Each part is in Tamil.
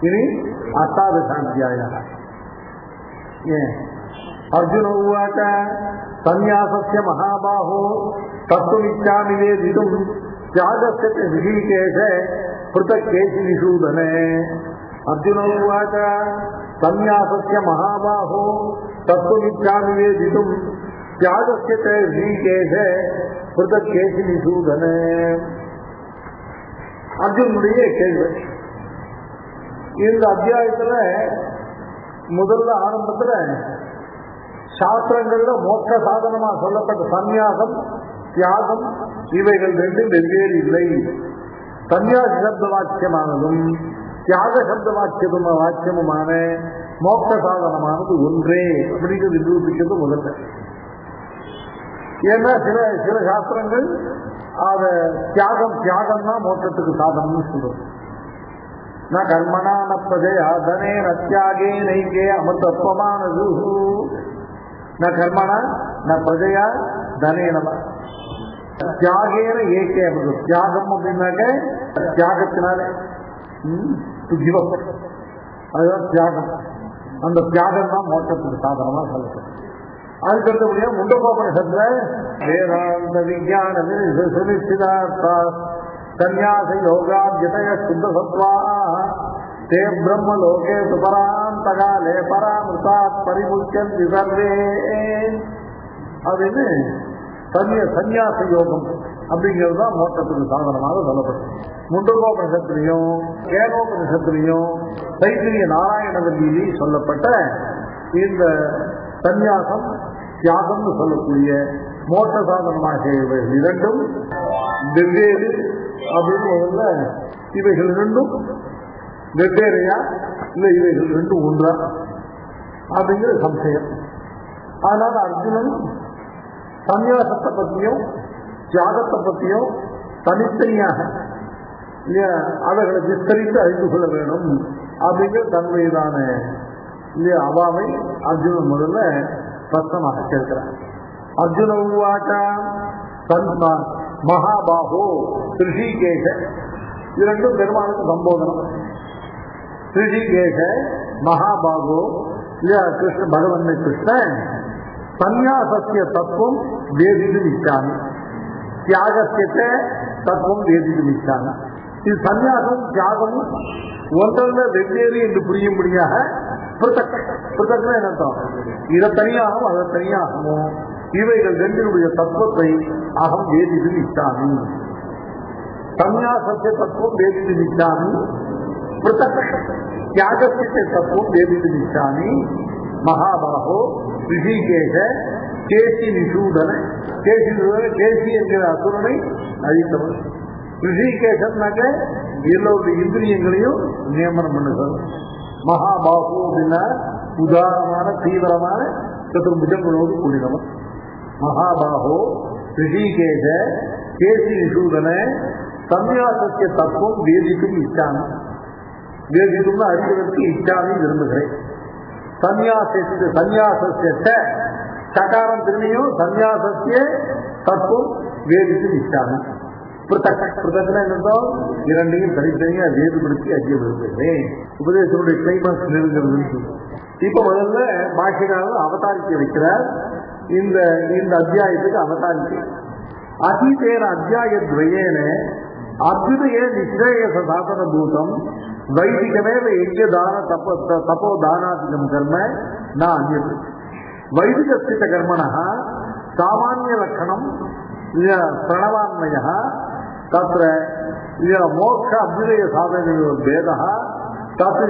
इति अष्टादशाध्यायः। अर्जुन उवाच संन्यासस्य महाबाहो तत्त्वमिच्छामि वेदितुं त्यागस्य ऋषिकेश पृथक् केशिनिषूदने। अर्जुन उवाच संन्यासस्य महाबाहो तत्त्वमिच्छामि वेदितुं त्यागस्य ऋषिकेश पृथक् केशिनिषूदने। அர்ஜுனுடைய கேள்வி இந்த அத்தியாயத்துல முதல்ல ஆரம்பத்துல சாஸ்திரங்கள்ல மோட்ச சாதனமா சொல்லப்பட்ட சந்நியாசம் தியாகம் இவைகள் ரெண்டும் வெவ்வேறு இல்லை. சந்நியாச சப்த வாக்கியமானதும் தியாக சப்த வாக்கியமுமான மோட்ச சாதனமானது ஒன்றே அப்படிங்கிறது நிரூபிக்கிறது முதல்ல. ஏன்னா சில சாஸ்திரங்கள் அத தியாகம் தான் மோட்சத்துக்கு சாதனம்னு சொல்றது. ந கர்மணா ந பிரஜயா தனே ந தியாகே நைகே அமிர்தத்வமானது. ந கர்மணா ந பிரஜயா தனே நம தியாகேன ஏகே அமிர்தம். தியாகம் அப்படின்னாக்க தியாகத்தினால அதுதான் தியாகம். அந்த தியாகம் தான் மோட்சத்துக்கு சாதனமா சொல்லப்படும். அதுக்கடுத்தபடியா முண்டகோபனிஷத்துல வேதாந்த விஞ்ஞான சுனிச்சிதார்த்தா சந்நியாச யோகாத்யதய சுத்த சத்வா தே பிரம்ம லோகே சுபராந்தகாலே பராமிருதாத் பரிமுச்சந்தி சர்வே அப்படின்னு சந்நியாச யோகம் அப்படிங்கிறது தான் மோட்சத்துக்கு சாதனமாக சொல்லப்படும். முண்டகோபனிஷத்திலையும் கேனோபனிஷத்திலையும் தைத்திரிய நாராயணவல்லியிலையும் சொல்லப்பட்ட இந்த சந்நியாசம் தியாகம்னு சொல்லக்கூடிய மோட்ச சாதனமாக இவைகள் இரண்டும் வெவ்வேறு அப்படின்னு முதல்ல இவைகள் இரண்டும் வெவ்வேறையா இல்லை இவைகள் ரெண்டும் ஒன்றா அப்படிங்கிற சம்சயம். அதனால அர்ஜுனன் சந்நியாசத்தை பற்றியும் தியாகத்தை பற்றியும் தனித்தனியாக அவர்களை விஸ்தரித்து அறிந்து கொள்ள வேணும் அப்படிங்கிற தன்மையிலான அவாவை அர்ஜுனன் முதல்ல பிரச்சனமாக கேட்கிறார். அர்ஜுன உவாச்ச மகாபாகோ ரிஷிகேஷ இரண்டும் பெருமாளுக்கு சம்போதனம். ரிஷிகேஷ மகாபாகோ கிருஷ்ண பகவன் கிருஷ்ணன் சந்நியாசத்திய தத்துவம் வேதித்து நிற்காமி தியாகத்திய தத்துவம் வேதித்து நிற்காமி. இது சந்நியாசம் தியாகமும் ஒன்றல்ல வெவ்வேறு என்று புரியும்படியாக பிரதக்னா என்னத்தம் இதை தனியாகவும் அதை தனியாகவும் இவைகள் ரெண்டினுடைய தத்துவத்தை அகம் வேதித்து நிற்காமி. சந்நியாசத்திய தத்துவம் வேதித்து நிற்காமி பிரதக் தியாகத்திய தத்துவம் வேதித்து நிற்காமி. மகாபாகோ ரிஷிகேஷ கேசி நிஷூதன. கேசி என்கிற அசுரனை அழித்தவன். ரிஷிகேஷன்னாக்க எல்லோருடைய இந்திரியங்களையும் நியமனம் பண்ணுகிறது. மகாபாகு அப்படின்னா உதாரணமான தீவிரமான சதுர்புஜங்களோடு கூடினவன். மகாபாகோ ரிஷிகேஷ கேசி நிஷூதன சந்நியாசத்திய தத்துவம் வேதிக்கும் இச்சாமி. வேதிக்கும்னு அறிவதற்கு இச்சாமி விரும்புகிறேன். சந்நியாசத்திய சகாரம் திரும்பியும் சந்நியாசத்திய தத்துவம் வேதிக்கும் இச்சாமி. பிரதக்னா என்னதோ இரண்டையும் தனித்தனியா வேறுபடுத்தி அறிய விரும்புகிறேன். உபதேசனுடைய கிளைமாக்ஸ் நெருங்கிறது. இப்ப முதல்ல பாக்கியக்காரர் அவதாரிக்க வைக்கிறார். இந்த அத்தியாயத்துக்கு அவதாரிக்கை அதீதேன அத்தியாயத்வயேன அத்விதயே நிஸ்ரேயச சாதன பூதம் வைதிகமேவ யஜ்ஞதான தபோதானாதிகம் கர்ம ந அன்யது. வைதிகஸ்தித கர்மணः சாமானிய லட்சணம் பிரணவான்மயः தத்ர மோட்ச அத்விதய சாதனையோ பேதः தத்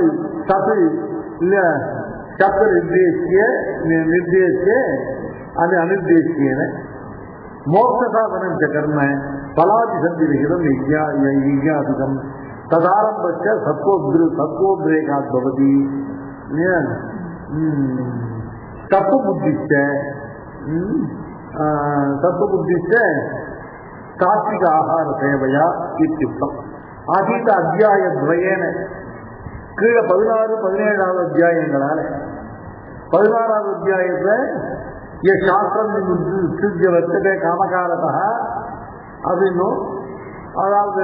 சப்த நிர்தேசிய அனிர்தேசியேன மோட்ச சாதனம் ச கர்ம பலாதிசந்தி விகிதம் யஜ்ஞாதிகம் ததாரம்பச்ச சத்வோத்ரேகாத் பவதி. தத்துவபுத்திச்ச சாத்விக ஆகார சேவையா இத்தியுக்தம். ஆதீத அத்தியாயத்வயேன கீழே 16-17 அத்தியாயங்களால 16வது அத்தியாயத்துல சாஸ்திரம் சித்திய வர்த்தக காமகாலதா அப்படின்னும் அதாவது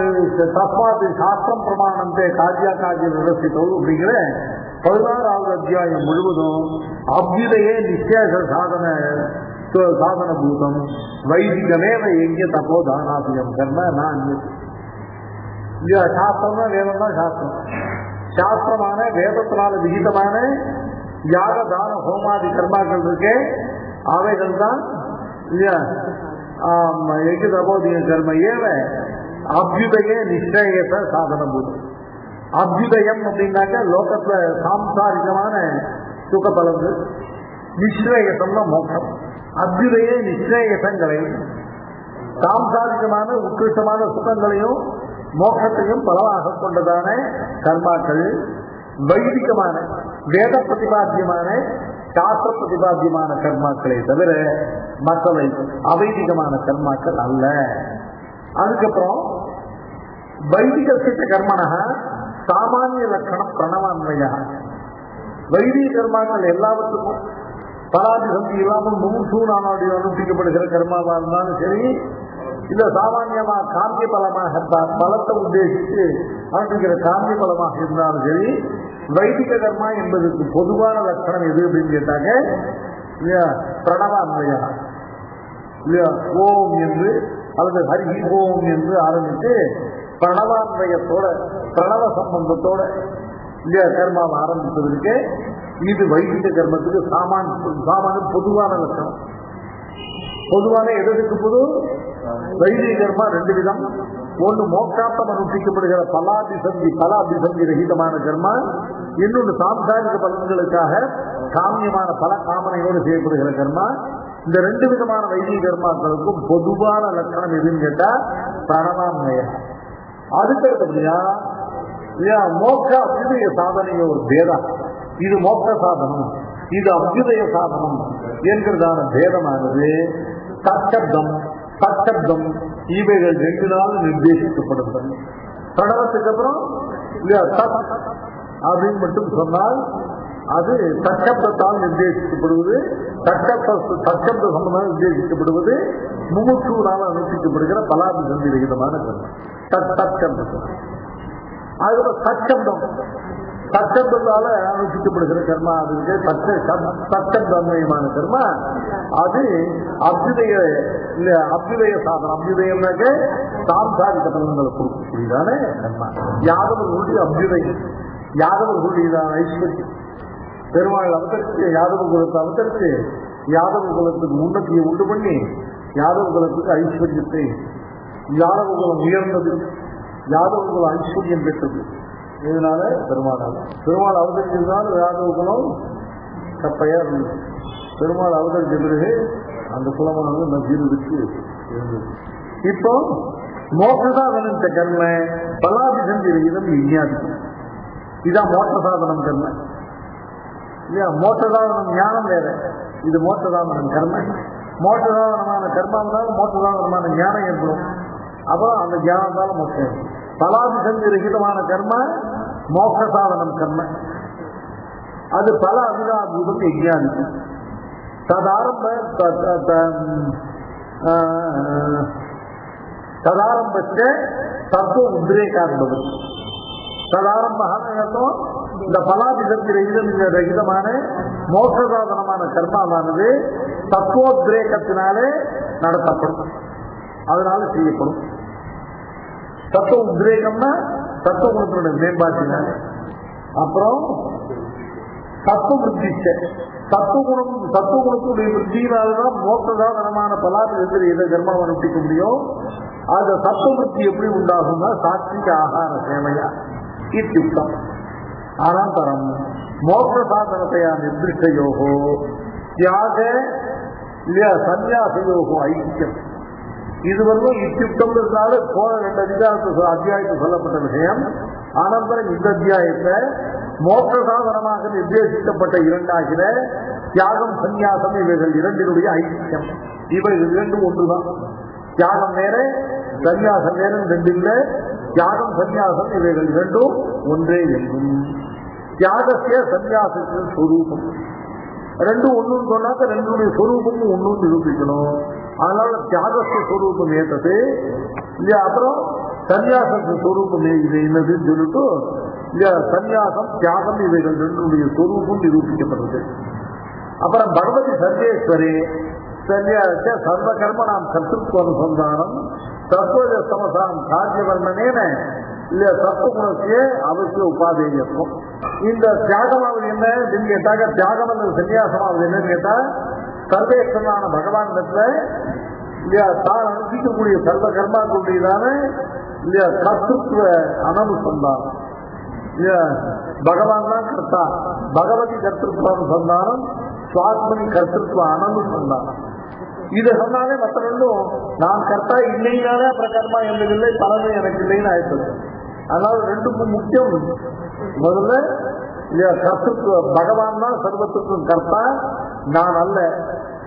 தஸ்மாத் சாஸ்திரம் பிரமாணத்தை காஜியா காஜி நிரசித்தோம் அப்படிங்கிற 16வது அத்தியாயம் முழுவதும் அபியுதய நிச்சேஷ சாதன பூதம் வைதிகமேவ எங்க தப்போ தானாபியம் கர்ம நான் சாஸ்திரம்னா வேதம் தான் சாஸ்திரம். சாஸ்திரமான வேதத்தினால விகிதமான யாக தான ஹோமாதி கர்மாக்கள் இருக்கே அவைகள் தான் எங்க தபோதிய கர்ம ஏவ அபியுதய நிச்சயத சாதன பூதம். அபியுதயம் அப்படின்னாக்க லோகத்துல சாம்சாரிகமான சுக பலன்கள், நிஸ்ரேயசம்னா மோட்சம். அபியுதய நிஸ்ரேயசங்களை சாம்சாரிகமான உத்கிருஷ்டமான சுகங்களையும் மோட்சத்தையும் பலமாக கொண்டதான கர்மாக்கள் வைதிகமான வேத பிரதிபாத்தியமான சாஸ்திர பிரதிபாத்தியமான கர்மாக்களை தவிர மற்றவை அவைதிகமான கர்மாக்கள் அல்ல. அதுக்கப்புறம் வைதிக சித்த கர்மனக சாமானிய லட்சணம் பிரணவான்மைய. வைதிக கர்மாக்கள் எல்லாவற்றுக்கும் பராதிசந்தி இல்லாமல் முமுட்சு நானோடு அனுஷ்டிக்கப்படுகிற கர்மாவா இருந்தாலும் சரி, இல்ல சாமான்யமா காமிய பலமாக பலத்தை உத்தேசித்து அனுஷ்டிக்கிற காமிய பலமாக இருந்தாலும் சரி, வைதிக கர்மா என்பதற்கு பொதுவான லட்சணம் எது அப்படின்னு கேட்டாங்க பிரணவான்மையா. இல்லையா, ஓம் என்று அல்லது ஹரி ஓம் என்று ஆரம்பித்து பிரணவான்மயத்தோட பிரணவ சம்பந்தத்தோட இல்லையா கர்மாவை ஆரம்பிப்பதற்கு இது வைதிக கர்மத்துக்கு சாமானிய பொதுவான லட்சணம். பொதுவான எதற்கு பொது வைதிக கர்மா ரெண்டு விதம். ஒன்று மோட்சார்த்தம் அனுஷ்டிக்கப்படுகிற பலாபிசந்தி ரகிதமான கர்மா, இன்னொன்று சாம்சாரிக பலன்களுக்காக காமியமான பல காமனையோடு செய்யப்படுகிற கர்மா. இந்த ரெண்டு விதமான வைதிக கர்மாக்களுக்கும் பொதுவான லட்சணம் எதுன்னு கேட்டா பிரணவான்மய. அதுக்கு அடுத்தபடியா மோட்ச அபியுதய சாதனைய ஒரு பேதம். இது மோட்ச சாதனம், இது அபியுதய சாதனம் என்கிறதான பேதமானது சச்சப்தம் சச்சப்தம் இவைகள் 2 நாள் நிர்தேசிக்கப்படுகிறது. பிரணவத்துக்கு அப்புறம் அப்படின்னு மட்டும் சொன்னால் அது சச்சப்தத்தால் நிர்தேசிக்கப்படுவது, சச்சப்த சம்பந்தமாக நிர்தேசிக்கப்படுவது, முமுட்சுவினால் அனுஷ்டிக்கப்படுகிற பலாபிசந்தி ரகிதமான கர்மம் சச்சப்தம். அதுல சச்சப்தம் சச்சப்தத்தால அனுஷ்டிக்கப்படுகிற கர்மா, அதுக்கு சச்சப்தன்மயமான கர்மா, அது அபியுதய சாதனம். அபியுதயம்னாக்க சாம்சாரிக பலன்களை கொடுக்கக்கூடியதான கர்மா. யாதவர்களுடைய அபியுதயம், யாதவர்களுடையதான ஐஸ்வர்யம். பெருமாள் அவதரித்து யாதவ குலத்தை அவதரித்து யாதவ குலத்துக்கு உன்னதியை உண்டு பண்ணி யாதவ குலத்துக்கு ஐஸ்வர்யத்தை, யாதவ குலம் உயர்ந்தது, யாதவ குலம் ஐஸ்வர்யம் பெற்றது. இதனால பெருமாள் அவதரிச்சதுனால யாதவ குலம் கப்பையா இருந்தது. பெருமாள் அவதரிச்ச பிறகு அந்த குலமானது நசீருக்கு இருந்தது. இப்போ மோட்சசாதன கர்ம பலாபிசந்தி ரகிதம் விஞ்ஞாதிக்கும். இதான் மோட்சசாதனம் கர்ம. இல்லையா, மோட்சசாதனம் ஞானம் வேற, இது மோட்சசாதனம் கர்ம. மோட்சசாதனமான கர்மாவதால் மோட்சசாதனமான ஞானம் ஏற்படும். அப்புறம் அந்த ஞானத்தால மோட்சம். பலாபிசந்தி ரகிதமான கர்ம மோட்சசாதனம் கர்ம. அது பல அபிராபூதம் விஞ்ஞானிக்கும். ததாரம்பச்ச தத்துவ உத்ரேகார்பது. ததாரம்பம் இந்த பலாபிசந்தி ரகிதமான மோட்சசாதனமான கர்மாவானது தத்துவோத்ரேகத்தினாலே நடத்தப்படும், அதனால செய்யப்படும். தத்துவ உத்ரேகம்னா தத்துவ குணத்தினுடைய மேம்பாட்டினால. அப்புறம் தத்துவ விருத்தி, தத்துவ குணத்துடைய விருத்தியினால்தான் மோட்சசாதனமான பலாபிசந்தி எந்த கர்மாவை அனுஷ்டிக்க முடியும். அந்த தத்துவ விருத்தி எப்படி உண்டாகும்னா சாத்விக ஆகார சேவையா இத்தியுக்தம். அனந்தரம் மோட்ச சாதனத்தையா நிர்திஷ்டயோகோ தியாக சன்னியாசயோகோ ஐக்கியம். இதுவரைக்கும் இத்தியுக்தம் இருந்தால போன 2 அத்தியாயத்தில் சொல்லப்பட்ட விஷயம். அனந்தரம் இந்த அத்தியாயத்தை மோட்ச சாதனமாக நிர்தேசிக்கப்பட்ட 2ஆகிற தியாகம் சன்னியாசம் இவைகள் 2னுடைய ஐக்கியம். இவைகள் 2 ஒன்றுதான். தியாகம் வேற சன்னியாசம் வேற 2 இல்லை. தியாகம் சன்னியாசம் இவைகள் 2ம் ஒன்றே என்றும். தியாகத்திய சன்னியாசத்தின் ஸ்வரூபம் 2 ஒன்றுன்னு சொன்னாக்க 2னுடைய ஸ்வரூபமும் ஒன்றும் நிரூபிக்கணும். அதனால தியாகத்திய ஸ்வரூபம் ஏற்றது இல்லையா. அப்புறம் சன்னியாசத்தின் சொரூபம் இது என்னதுன்னு சொல்லிட்டு இல்லையா சன்னியாசம் தியாகம் இவைகள் ரெண்டுடைய சொரூபம் நிரூபிக்கப்படுறது. அப்புறம் பகவதி சர்வேஸ்வரி சன்னியாச சர்வ கர்ம நாம் கர்த்தித்வ அனுசந்தானம் தத்துவ சமசாம் காரியவர்ணனேன இல்லையா சத்துவகுணத்தையே அவசிய உபாதேயத்துவம். இந்த தியாகமாவது என்ன அப்படின்னு கேட்டாக்க தியாகம் அல்லது சன்னியாசமாவது என்னன்னு கேட்டா சர்வேஸ்வரனான பகவான் இல்லையா தான் அனுப்பிக்கக்கூடிய சர்வ கர்மாக்களுடையதான இல்லையா கர்த்தித்வ அனனுசந்தானம். இல்லையா பகவான் தான் கர்த்தா, பகவதி கர்த்தித்வ அனுசந்தானம், சுவாத்மனி கர்த்தித்வ அனனுசந்தானம். இதை சொன்னாலே மற்ற ரெண்டும் நான் கர்த்தா இல்லைனாலே அப்புறம் கர்மா என்பது இல்லை, பலனை எனக்கு இல்லைன்னு ஆயிடுச்சு. அதனால ரெண்டுக்கும் முக்கியம் முதல்ல இல்லையா கர்த்தித்வ பகவான் தான் சர்வத்துக்கும் கர்த்தா, நான் அல்ல.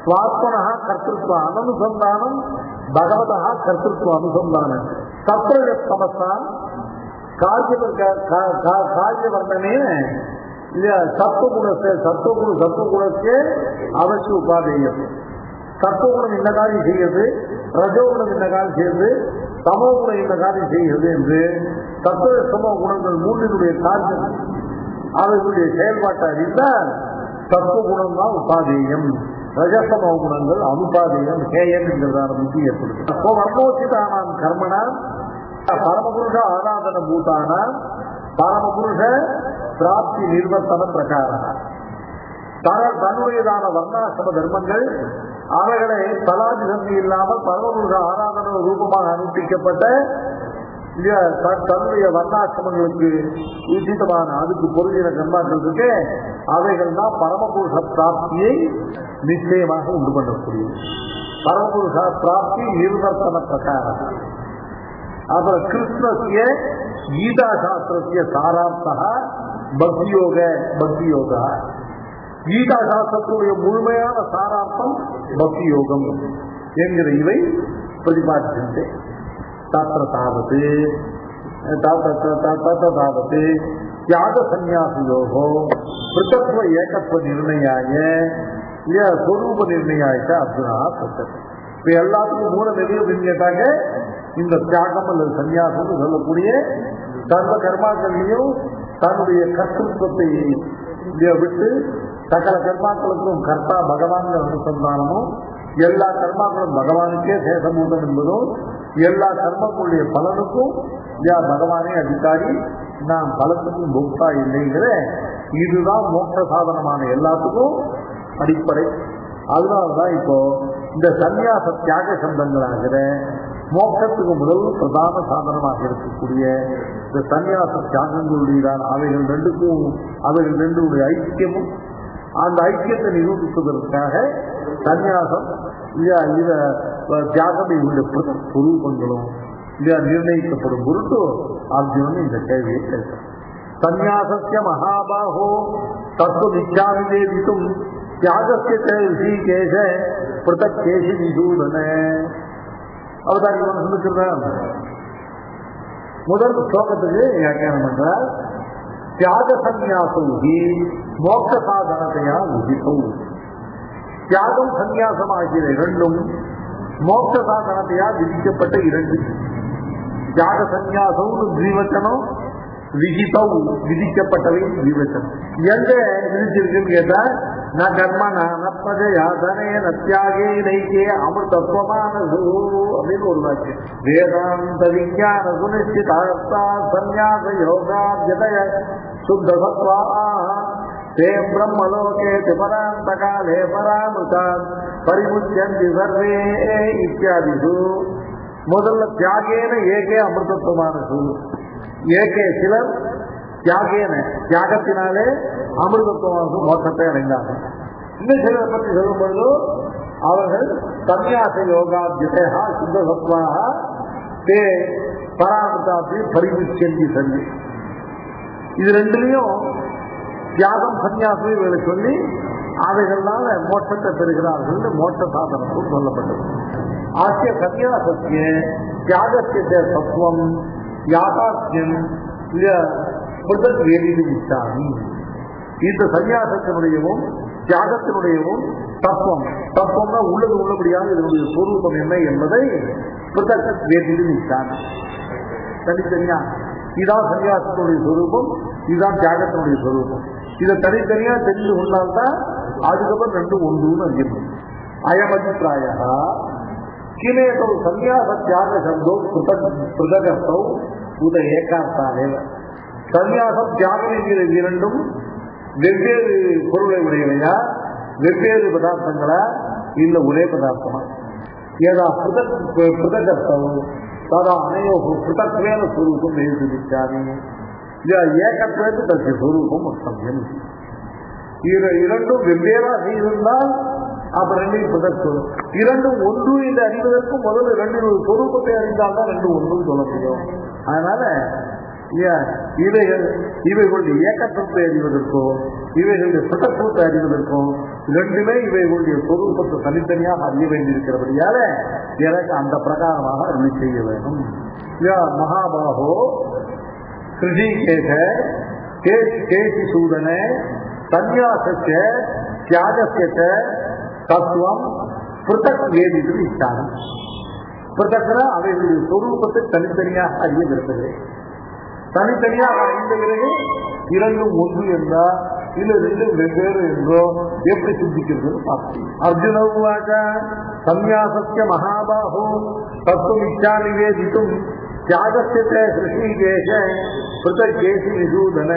சுவாத்மனா கர்த்தித்வ அனனுசந்தானம், பகவதா கர்த்தித்வ அனுசந்தானம். சத்ர சமஸ்தான் காரியவர்ணனே இல்லையா சத்துவகுணத்தை அவசிய உபாதேயம். சத்துவகுணம் இந்த காரியம் செய்கிறது, ரஜோகுணம் இந்த காரியம் செய்கிறது, சமோகுணம் இந்த காரியம் செய்கிறது என்று சத்துவ சமோ குணங்கள் மூன்றினுடைய காரியம் அவர்களுடைய செயல்பாட்டை அறிந்தால் சத்துவகுணம் தான் உபாதேயம், ரஜசமோ குணங்கள் அனுபாதேயம் ஹேயம் என்கிறதான புத்தி ஏற்படுது. அப்போ வர்ணோசிதானாம் கர்மனா பரமபுருஷ ஆராதன பூதான பரமபுருஷ பிராப்தி நிர்வர்த்தன பிரகார தன்னுடையதான வர்ணாசிரம தர்மங்கள் அவைகளை தலாதிசந்தி இல்லாமல் பரமபுருஷ ஆராதன ரூபமாக அனுஷ்டிக்கப்பட்ட தன்னுடைய வர்ணாசிரமங்களுக்கு உச்சிதமான அதுக்கு பொருளின கர்மாக்களுக்கு அவைகள் தான் பரமபுருஷ பிராப்தியை நிச்சயமாக உண்டு பண்ணக்கூடியது. பரமபுருஷ பிராப்தி நிர்வர்த்தன பிரகாரம். அப்புறம் கிருஷ்ணசிய கீதா சாஸ்திரத்திய சாரார்த்தா பக்தி யோகா. கீதா சாஸ்திரத்துடைய முழுமையான சாரார்த்தம் பக்தி யோகம் என்கிற இவை பிரதிபாதிக்கின்றே. தத்ரதாவது தியாக சந்நியாச யோகோ பிருத்தத்துவ ஏகத்துவ நிர்ணயாய ஸ்வரூப நிர்ணயாயிட்ட அர்ஜுனா சத்தம். இப்ப எல்லாத்துக்கும் மூலம் எது அப்படின்னு கேட்டாங்க இந்த தியாகம் அல்லது சன்னியாசம் சொல்லக்கூடிய சர்வ கர்மாக்களையும் தன்னுடைய கர்த்தத்துவத்தை விட்டு சகல கர்மாக்களுக்கும் கர்த்தா பகவான் அனுசந்தானமும் எல்லா கர்மாக்களும் பகவானுக்கே சேஷபூதம் என்பதும் எல்லா கர்மங்களுடைய பலனுக்கும் பகவானே அதிகாரி, நாம் பலத்துக்கும் போக்தா இல்லைங்கிற இதுதான் மோட்ச சாதனமான எல்லாத்துக்கும் அடிப்படை. அதனால்தான் இப்போ இந்த சன்னியாச தியாக சம்பந்தங்களாகிற மோட்சத்துக்கு முதல் பிரதான சாதனமாக இருக்கக்கூடிய இந்த சன்னியாச தியாகங்களுடைய அவைகள் ரெண்டுடைய ஐக்கியமும் அந்த ஐக்கியத்தை நிரூபிப்பதற்காக சன்னியாசம் தியாகம் இவருடைய சுரூபங்களும் நிர்ணயிக்கப்படும் பொருட்டு அர்ஜுனன் இந்த கேள்வியை கேட்கிறார். சன்னியாசஸ்ய மகாபாஹோ தத்துவ நித்யாவிவேதித்தும் தியாகஸ்ய ரிஷிகேஷ பிருத்தக் கேசி நிசூதன. அவதாரி சொல்லிக்கிறார். முதல் ஸ்லோகத்துக்கு வியாக்கியானம் பண்றார். தியாக சந்நியாசௌஹி மோட்ச சாதனத்தையா உதிதௌ. தியாகம் சந்நியாசம் ஆகிய இரண்டும் மோட்ச சாதனத்தையா விதிக்கப்பட்ட இரண்டு. தியாக சந்நியாசம் திவச்சனம், விகிதௌ விதிக்கப்பட்டவை திவச்சனம். எங்க விதிச்சிருக்குன்னு கேட்டா ந கர்ம நப்பதயாதனே நத்தியாகே நைக்கே அமிர்தத்வமானது அப்படின்னு ஒரு வாக்கியம். வேதாந்த விஞ்ஞான சுனிச்சிதார்த்தா சந்நியாச யோகா ஜதய சுத்த சத்வா தே பிரம்மலோகே திபராந்த காலே பராமுதா பரிமுச்சந்தி சர்வே இத்தியாதிஷு. முதல்ல தியாகேன ஏகே அமிர்தத்வமானது. ஏகே சிலர் தியாகத்தினாலே அமிர்தத்துவமாக மோட்சத்தை அடைந்தார்கள். இன்னும் சிலரை பற்றி சொல்லும் பொழுது அவர்கள் சன்னியாச யோகா ஜிதா சுத்த சத்வாக தே பராமுதாத்தி பரிமுச்சந்தி சர்வே. இது ரெண்டுலையும் தியாகம் சன்னியாசம் இவர்களை சொல்லி அவைகள்னால மோட்சத்தை பெறுகிறார்கள். மோட்ச சாதனத்தும் சொல்லப்பட்டது. ஆசிய சன்னியாசத்திய தியாகத்திய தத்துவம் யாதார்த்தியம் இந்த சன்னியாசத்தினுடையவும் தியாகத்தினுடையவும் தத்துவம். தத்துவம்னா உள்ளது உள்ளபடியாக இதனுடைய சொரூபம் என்ன என்பதை வேதித்தான் தனித்தனியா. இதுதான் சன்னியாசத்தினுடைய சொரூபம், இதுதான் தியாகத்தினுடைய சொரூபம். இதை தனித்தனியா தெரிந்து கொண்டால்தான் அதுக்கப்புறம் ரெண்டும் ஒன்றுன்னு அறியணும். அயமதிப்பிராய கிமேதோ சன்னியாச தியாக சப்தோ பிருதகர்த்தோ உத ஏகார்த்தாலே. சன்னியாசம் தியாகம் என்கிற இரண்டும் வெவ்வேறு பொருளை உடையவையா, வெவ்வேறு பதார்த்தங்களா, இல்ல ஒரே பதார்த்தமா? ஏதா பிருதகர்த்தம் ததா அனையோகு பிருதத்வேன ஸ்வரூபம் நிரூபித்தாமி. ஏகத்வேன தस्य ஸ்வரூபம் வக்தவ்யம். இரண்டும் வெவ்வேறாக இருந்தால் அப்புறம் ரெண்டையும் பிதற்கும். இரண்டும் ஒன்று என்று அறிவதற்கும் முதல்ல ரெண்டு சொரூபத்தை அறிந்தால்தான் ரெண்டும் ஒன்றும் சொல்ல முடியும். அதனால இவைகளுடைய ஏக்கத்தை அறிவதற்கோ இவைகளுடைய பிதத்துவத்தை அறிவதற்கோ ரெண்டுமே இவைகளுடைய சொரூபத்தை தனித்தனியாக அறிய வேண்டியிருக்கிறபடியால எனக்கு அந்த பிரகாரமாக அருளி செய்ய வேண்டும். மகாபாகோ கிருஷிகேஷ கேசி சூதன சன்னியாசச்ச தியாகஸ்ய தத்துவம் பிருத்தக் வேதித்து இஷ்டானம். பிருத்தக்னா அவைகளுடைய சொரூபத்தை தனித்தனியாக அறிய இருக்கிறது. தனித்தனியாக அறிந்த பிறகு இரண்டும் ஒன்று என்றா இல்ல ரெண்டும் வெவ்வேறு என்றோ எப்படி சிந்திக்கிறது பார்க்கணும். அர்ஜுனவாச்ச சன்னியாசஸ்ய மகாபாஹோ தத்துவம் இச்சா நிவேதித்தும் தியாகஸ்ய கிருஷிகேஷ பிருத்தக் கேசி நிசூதன.